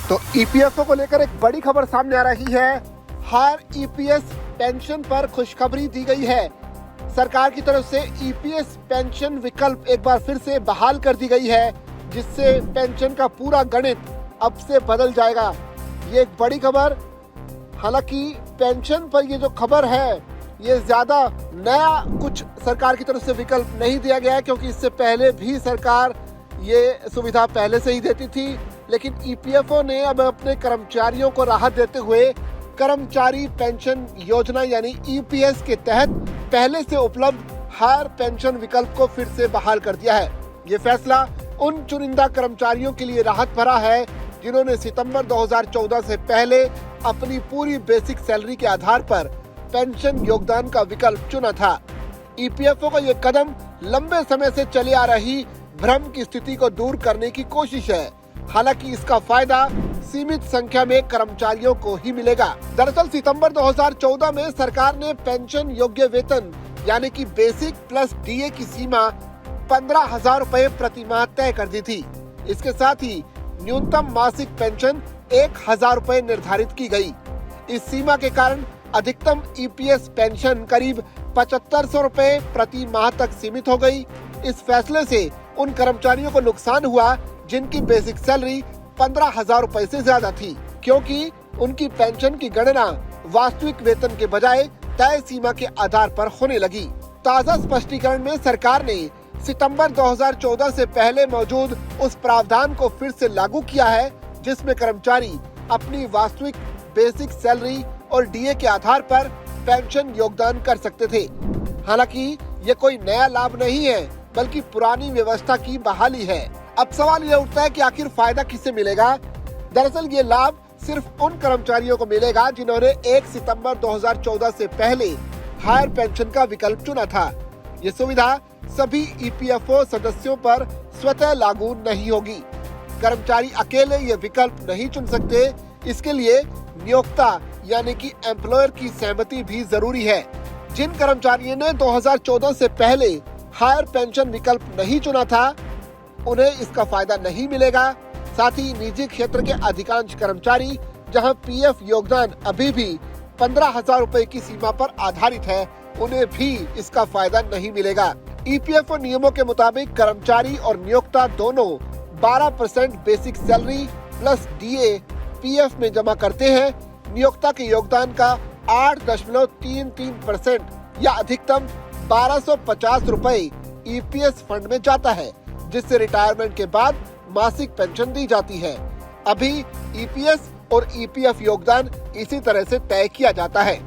तो ईपीएफओ को लेकर एक बड़ी खबर सामने आ रही है। हर ईपीएस पेंशन पर खुशखबरी दी गई है। सरकार की तरफ से ईपीएस पेंशन विकल्प एक बार फिर से बहाल कर दी गई है, जिससे पेंशन का पूरा गणित अब से बदल जाएगा। ये एक बड़ी खबर। हालांकि पेंशन पर ये जो खबर है, ये ज्यादा नया कुछ सरकार की तरफ से विकल्प नहीं दिया गया है, क्योंकि इससे पहले भी सरकार ये सुविधा पहले से ही देती थी। लेकिन ईपीएफओ ने अब अपने कर्मचारियों को राहत देते हुए कर्मचारी पेंशन योजना यानी ईपीएस के तहत पहले से उपलब्ध हर पेंशन विकल्प को फिर से बहाल कर दिया है। ये फैसला उन चुनिंदा कर्मचारियों के लिए राहत भरा है जिन्होंने सितंबर 2014 से पहले अपनी पूरी बेसिक सैलरी के आधार पर पेंशन योगदान का विकल्प चुना था। ईपीएफओ का ये कदम लंबे समय से चली आ रही भ्रम की स्थिति को दूर करने की कोशिश है। हालांकि इसका फायदा सीमित संख्या में कर्मचारियों को ही मिलेगा। दरअसल सितंबर 2014 में सरकार ने पेंशन योग्य वेतन यानी कि बेसिक प्लस डीए की सीमा 15,000 रूपए प्रति माह तय कर दी थी। इसके साथ ही न्यूनतम मासिक पेंशन 1,000 रूपए निर्धारित की गई। इस सीमा के कारण अधिकतम ईपीएस पेंशन करीब 7,500 रूपए प्रति माह तक सीमित हो गई। इस फैसले से उन कर्मचारियों को नुकसान हुआ जिनकी बेसिक सैलरी 15,000 रूपए से ज्यादा थी, क्योंकि उनकी पेंशन की गणना वास्तविक वेतन के बजाय तय सीमा के आधार पर होने लगी। ताज़ा स्पष्टीकरण में सरकार ने सितंबर 2014 से पहले मौजूद उस प्रावधान को फिर से लागू किया है, जिसमें कर्मचारी अपनी वास्तविक बेसिक सैलरी और डीए के आधार पर पेंशन योगदान कर सकते थे। हालांकि ये कोई नया लाभ नहीं है, बल्कि पुरानी व्यवस्था की बहाली है। अब सवाल ये उठता है कि आखिर फायदा किसे मिलेगा। दरअसल ये लाभ सिर्फ उन कर्मचारियों को मिलेगा जिन्होंने 1 सितंबर 2014 से पहले हायर पेंशन का विकल्प चुना था। ये सुविधा सभी ईपीएफओ सदस्यों पर स्वतः लागू नहीं होगी। कर्मचारी अकेले ये विकल्प नहीं चुन सकते। इसके लिए नियोक्ता यानी कि एम्प्लॉयर की सहमति भी जरूरी है। जिन कर्मचारियों ने 2014 से पहले हायर पेंशन विकल्प नहीं चुना था, उन्हें इसका फायदा नहीं मिलेगा। साथ ही निजी क्षेत्र के अधिकांश कर्मचारी, जहां पीएफ योगदान अभी भी 15,000 रूपए की सीमा पर आधारित है, उन्हें भी इसका फायदा नहीं मिलेगा। ईपीएफओ नियमों के मुताबिक कर्मचारी और नियोक्ता दोनों 12% basic salary plus DA PF में जमा करते हैं। नियोक्ता के योगदान का 8.33% या अधिकतम 1,250 रूपए ईपीएस फंड में जाता है, जिससे रिटायरमेंट के बाद मासिक पेंशन दी जाती है। अभी ईपीएस और ईपीएफ योगदान इसी तरह से तय किया जाता है।